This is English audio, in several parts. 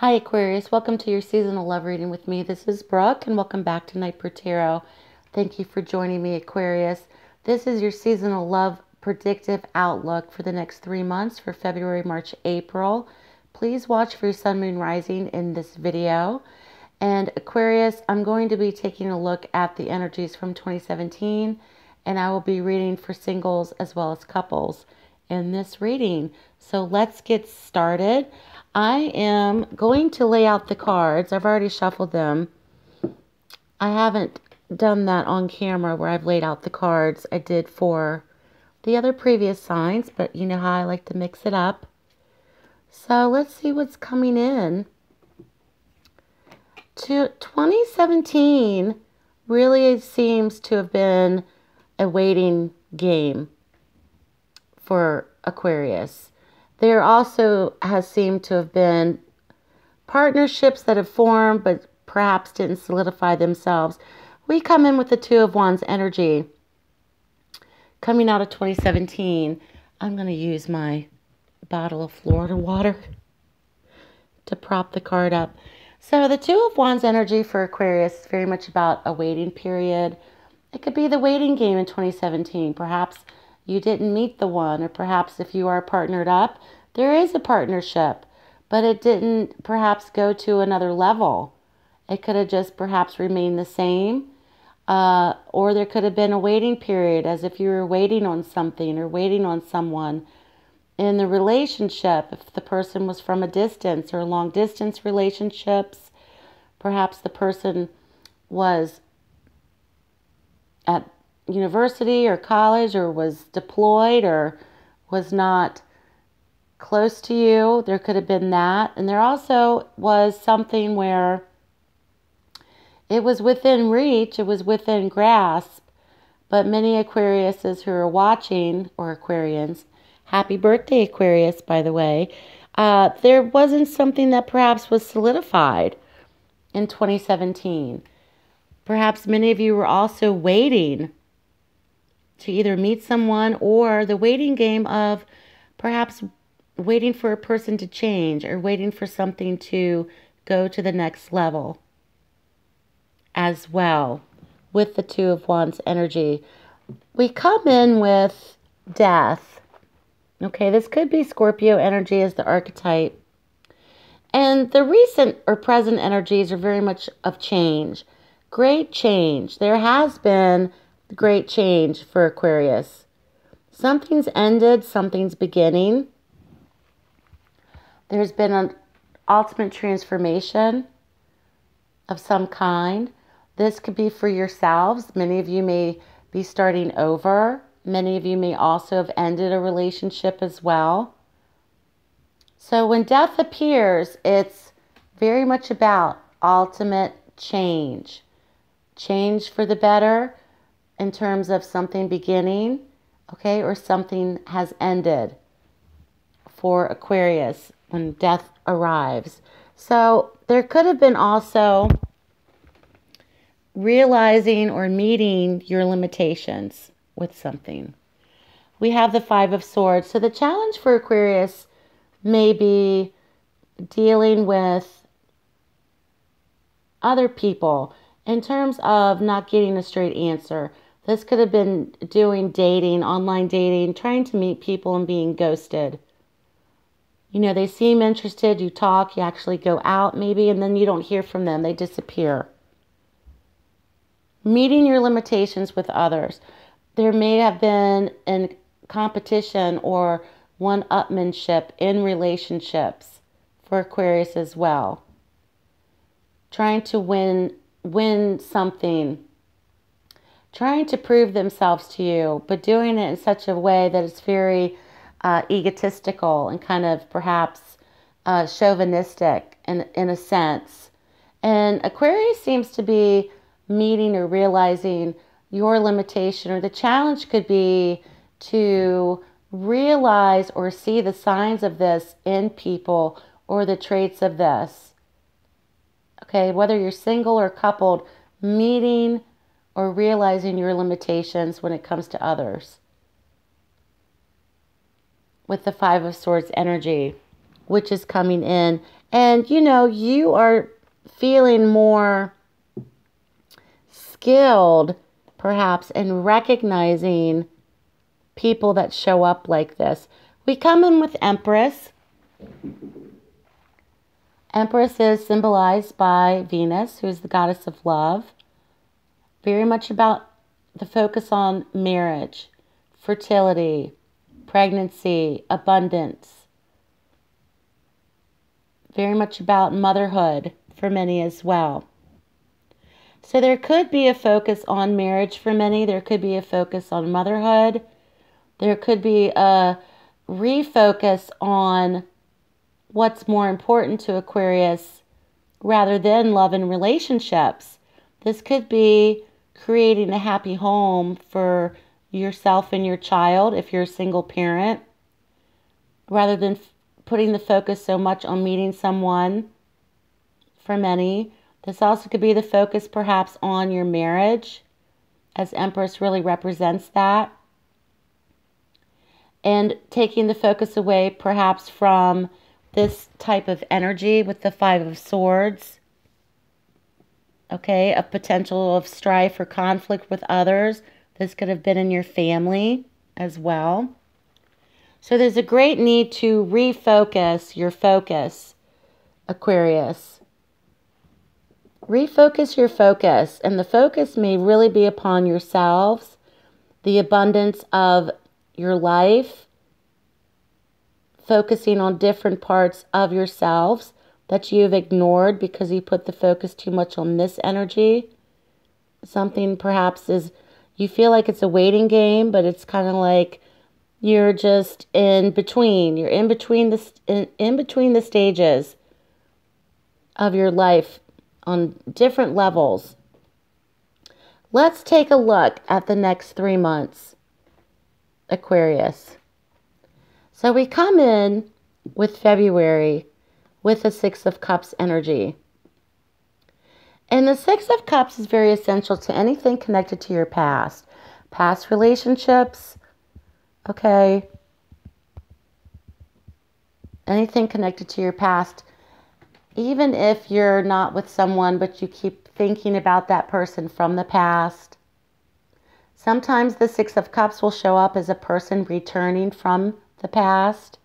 Hi Aquarius, welcome to your seasonal love reading with me. This is Brooke and welcome back to Nightbird Tarot. Thank you for joining me, Aquarius. This is your seasonal love predictive outlook for the next 3 months for February, March, April. Please watch for your sun, moon, rising in this video. And Aquarius, I'm going to be taking a look at the energies from 2017 and I will be reading for singles as well as couples in this reading. So let's get started. I am going to lay out the cards. I've already shuffled them. I haven't done that on camera where I've laid out the cards. I did for the other previous signs, but you know how I like to mix it up. So let's see what's coming in. 2017 really seems to have been a waiting game for Aquarius. There also has seemed to have been partnerships that have formed but perhaps didn't solidify themselves. We come in with the Two of Wands energy coming out of 2017. I'm going to use my bottle of Florida water to prop the card up. So the Two of Wands energy for Aquarius is very much about a waiting period. It could be the waiting game in 2017. Perhaps you didn't meet the one, or perhaps if you are partnered up, there is a partnership, but it didn't perhaps go to another level. It could have just perhaps remained the same, or there could have been a waiting period as if you were waiting on something or waiting on someone in the relationship. If the person was from a distance or long distance relationships, perhaps the person was at university or college or was deployed or was not close to you. There could have been that. And there also was something where it was within reach, it was within grasp, but many Aquariuses who are watching, or Aquarians, happy birthday Aquarius, by the way, there wasn't something that perhaps was solidified in 2017. Perhaps many of you were also waiting to either meet someone, or the waiting game of perhaps waiting for a person to change or waiting for something to go to the next level as well. With the Two of Wands energy, we come in with death. Okay, this could be Scorpio energy as the archetype. And the recent or present energies are very much of change. Great change. There has been great change for Aquarius. Something's ended, something's beginning. There's been an ultimate transformation of some kind. This could be for yourselves. Many of you may be starting over. Many of you may also have ended a relationship as well. So when death appears, it's very much about ultimate change. Change for the better in terms of something beginning, okay, or something has ended for Aquarius when death arrives. So there could have been also realizing or meeting your limitations with something. We have the Five of Swords. So the challenge for Aquarius may be dealing with other people in terms of not getting a straight answer. This could have been doing dating, online dating, trying to meet people and being ghosted. You know, they seem interested, you talk, you actually go out maybe, and then you don't hear from them. They disappear. Meeting your limitations with others. There may have been a competition or one-upmanship in relationships for Aquarius as well. Trying to win something. Trying to prove themselves to you, but doing it in such a way that it's very egotistical and kind of perhaps chauvinistic in a sense. And Aquarius seems to be meeting or realizing your limitation, or the challenge could be to realize or see the signs of this in people or the traits of this. Okay, whether you're single or coupled, meeting or realizing your limitations when it comes to others. With the Five of Swords energy. which is coming in. And, you know, you are feeling more skilled, perhaps, in recognizing people that show up like this. We come in with Empress. Empress is symbolized by Venus, who is the goddess of love. Very much about the focus on marriage, fertility, pregnancy, abundance. Very much about motherhood for many as well. So there could be a focus on marriage for many. There could be a focus on motherhood. There could be a refocus on what's more important to Aquarius rather than love and relationships. This could be creating a happy home for yourself and your child if you're a single parent, rather than putting the focus so much on meeting someone for many. This also could be the focus perhaps on your marriage, as Empress really represents that. And taking the focus away perhaps from this type of energy with the Five of Swords. Okay, a potential of strife or conflict with others. This could have been in your family as well. So there's a great need to refocus your focus, Aquarius. Refocus your focus, and the focus may really be upon yourselves, the abundance of your life, focusing on different parts of yourselves that you've ignored because you put the focus too much on this energy. Something perhaps is, you feel like it's a waiting game, but it's kind of like you're just in between. You're in between the stages of your life on different levels. Let's take a look at the next 3 months, Aquarius. So we come in with February with the Six of Cups energy. And the Six of Cups is very essential to anything connected to your past. Past relationships, okay? Anything connected to your past. Even if you're not with someone, but you keep thinking about that person from the past. Sometimes the Six of Cups will show up as a person returning from the past.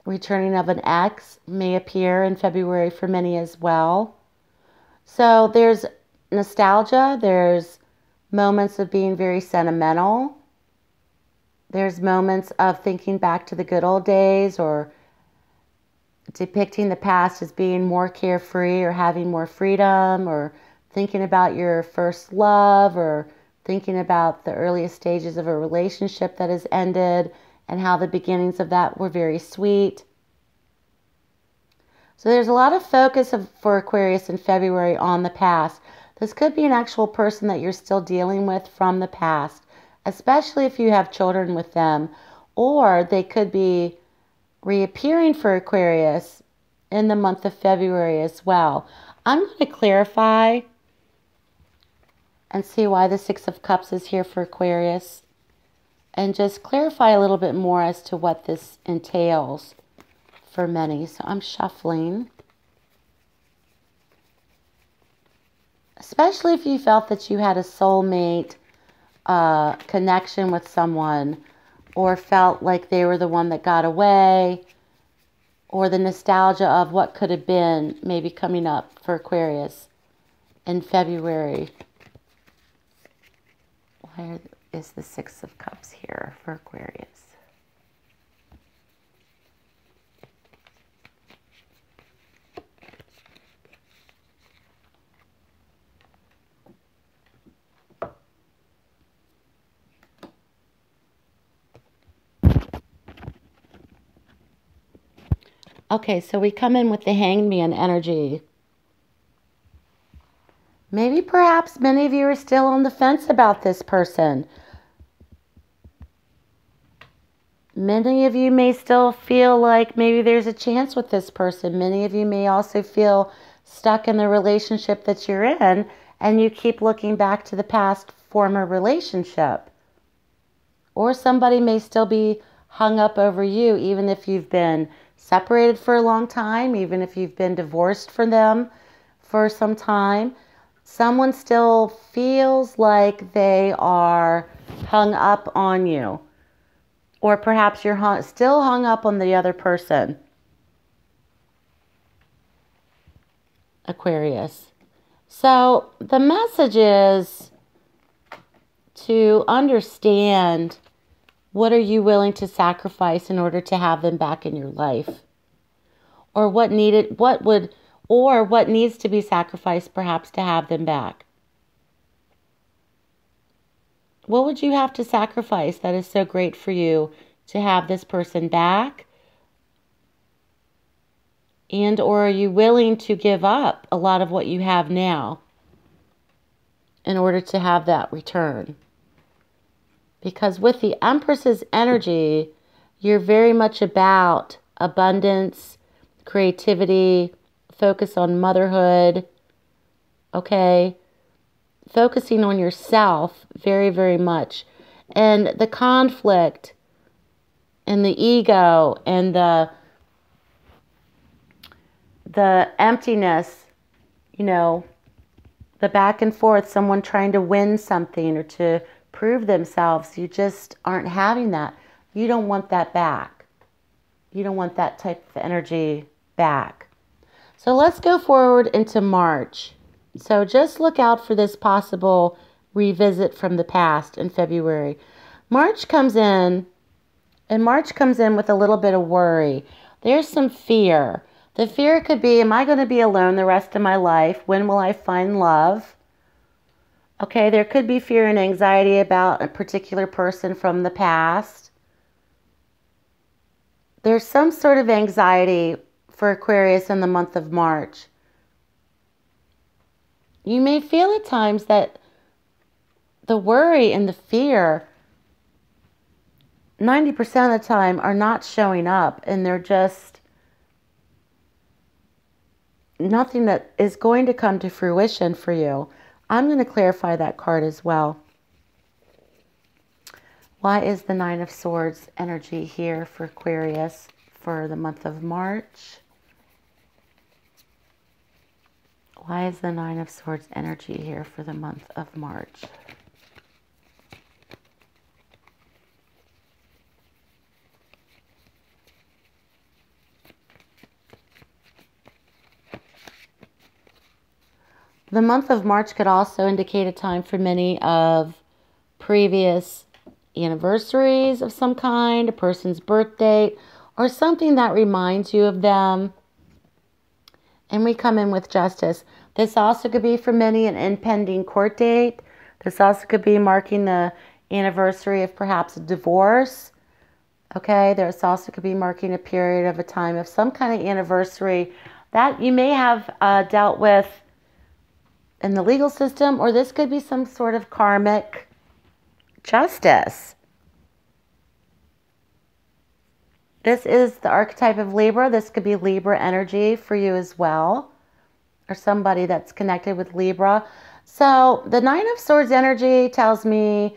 Returning of an ex may appear in February for many as well. So there's nostalgia. There's moments of being very sentimental. There's moments of thinking back to the good old days, or depicting the past as being more carefree or having more freedom, or thinking about your first love, or thinking about the earliest stages of a relationship that has ended and how the beginnings of that were very sweet. So there's a lot of focus for Aquarius in February on the past. This could be an actual person that you're still dealing with from the past, especially if you have children with them, or they could be reappearing for Aquarius in the month of February as well. I'm going to clarify and see why the Six of Cups is here for Aquarius, and just clarify a little bit more as to what this entails for many. So I'm shuffling. Especially if you felt that you had a soulmate connection with someone, or felt like they were the one that got away, or the nostalgia of what could have been maybe coming up for Aquarius in February. Why is the Six of Cups here for Aquarius? Okay, so we come in with the Hanged Man energy. Maybe perhaps many of you are still on the fence about this person. Many of you may still feel like maybe there's a chance with this person. Many of you may also feel stuck in the relationship that you're in, and you keep looking back to the past former relationship. Or somebody may still be hung up over you, even if you've been separated for a long time, even if you've been divorced from them for some time. Someone still feels like they are hung up on you. Or perhaps you're still hung up on the other person. Aquarius. So the message is to understand, what are you willing to sacrifice in order to have them back in your life? Or what needs to be sacrificed perhaps to have them back? What would you have to sacrifice that is so great for you to have this person back? And or are you willing to give up a lot of what you have now in order to have that return? Because with the Empress's energy, you're very much about abundance, creativity, focus on motherhood, okay? Focusing on yourself very, very much. And the conflict and the ego and the emptiness, you know, the back and forth, someone trying to win something or to prove themselves, you just aren't having that. You don't want that back. You don't want that type of energy back. So let's go forward into March. So just look out for this possible revisit from the past in February. March comes in with a little bit of worry. There's some fear. The fear could be, am I going to be alone the rest of my life? When will I find love? Okay, there could be fear and anxiety about a particular person from the past. There's some sort of anxiety for Aquarius in the month of March. You may feel at times that the worry and the fear 90% of the time are not showing up, and they're just nothing that is going to come to fruition for you. I'm going to clarify that card as well. Why is the Nine of Swords energy here for Aquarius for the month of March? Why is the Nine of Swords energy here for the month of March? The month of March could also indicate a time for many of previous anniversaries of some kind, a person's birth date, or something that reminds you of them. And we come in with Justice. This also could be for many an impending court date. This also could be marking the anniversary of perhaps a divorce. Okay, there's also could be marking a period of a time of some kind of anniversary that you may have dealt with in the legal system, or this could be some sort of karmic justice. This is the archetype of Libra. This could be Libra energy for you as well, or somebody that's connected with Libra. So the Nine of Swords energy tells me,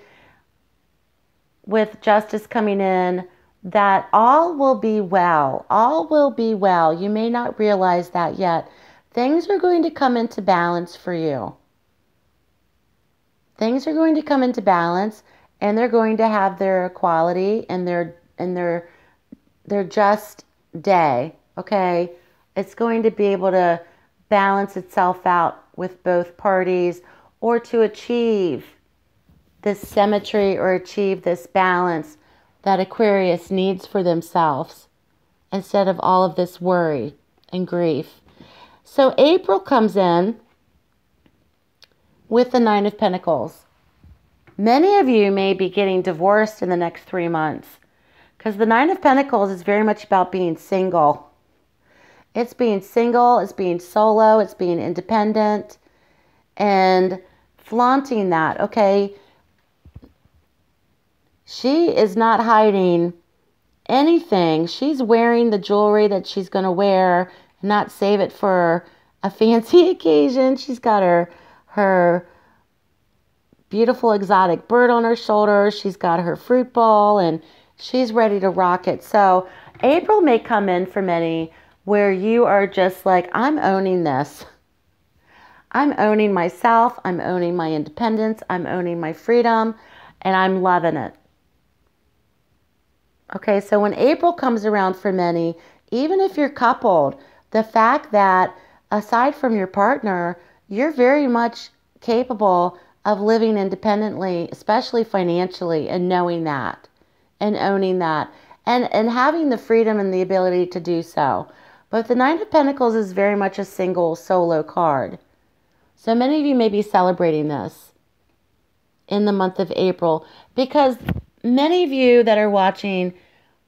with Justice coming in, that all will be well. All will be well. You may not realize that yet. Things are going to come into balance for you. Things are going to come into balance, and they're going to have their equality and their just day, okay? It's going to be able to balance itself out with both parties, or to achieve this symmetry or achieve this balance that Aquarius needs for themselves, instead of all of this worry and grief. So April comes in with the Nine of Pentacles. Many of you may be getting divorced in the next 3 months, because the Nine of Pentacles is very much about being single. It's being single, it's being solo, it's being independent, and flaunting that, okay? She is not hiding anything. She's wearing the jewelry that she's going to wear, and not save it for a fancy occasion. She's got her beautiful exotic bird on her shoulder. She's got her fruit bowl, and She's ready to rock it. So April may come in for many where you are just like, I'm owning this. I'm owning myself. I'm owning my independence. I'm owning my freedom. And I'm loving it. Okay, so when April comes around for many, even if you're coupled, the fact that aside from your partner, you're very much capable of living independently, especially financially, and knowing that and owning that and having the freedom and the ability to do so. But the Nine of Pentacles is very much a single solo card. So many of you may be celebrating this in the month of April because many of you that are watching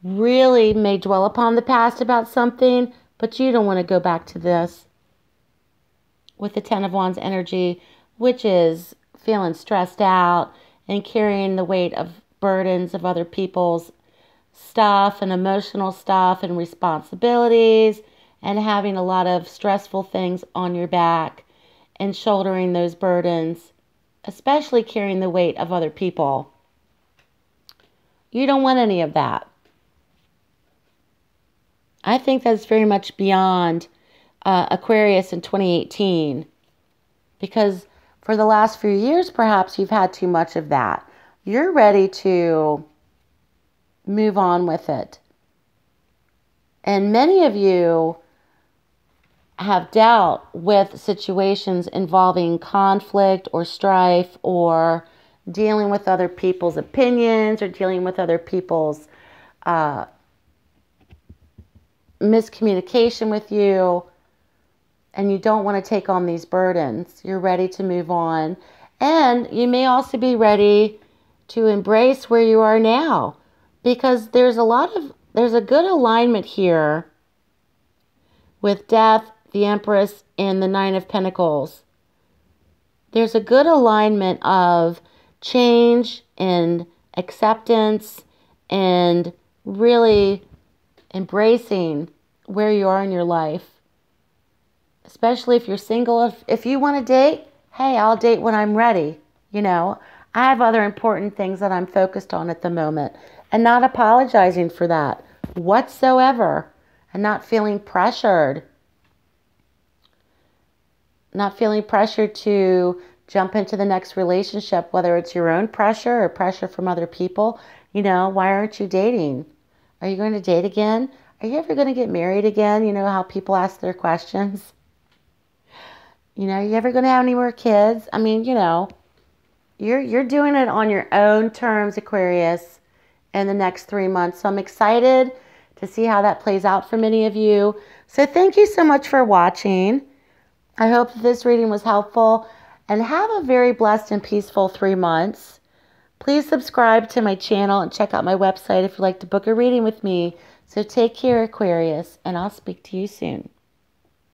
really may dwell upon the past about something, but you don't want to go back to this with the Ten of Wands energy, which is feeling stressed out and carrying the weight of burdens of other people's stuff and emotional stuff and responsibilities and having a lot of stressful things on your back and shouldering those burdens, especially carrying the weight of other people. You don't want any of that. I think that's very much beyond Aquarius in 2018 because for the last few years, perhaps you've had too much of that. You're ready to move on with it. And many of you have dealt with situations involving conflict or strife or dealing with other people's opinions or dealing with other people's miscommunication with you, and you don't want to take on these burdens. You're ready to move on. And you may also be ready to embrace where you are now because there's a good alignment here with Death, the Empress, and the Nine of Pentacles. There's a good alignment of change and acceptance and really embracing where you are in your life. Especially if you're single. If you want to date, hey, I'll date when I'm ready. You know, I have other important things that I'm focused on at the moment and not apologizing for that whatsoever and not feeling pressured. Not feeling pressured to jump into the next relationship, whether it's your own pressure or pressure from other people. You know, why aren't you dating? Are you going to date again? Are you ever going to get married again? You know how people ask their questions. You know, are you ever going to have any more kids? I mean, you know, you're doing it on your own terms, Aquarius, in the next 3 months. So I'm excited to see how that plays out for many of you. So thank you so much for watching. I hope this reading was helpful and have a very blessed and peaceful 3 months. Please subscribe to my channel and check out my website if you'd like to book a reading with me. So take care, Aquarius, and I'll speak to you soon.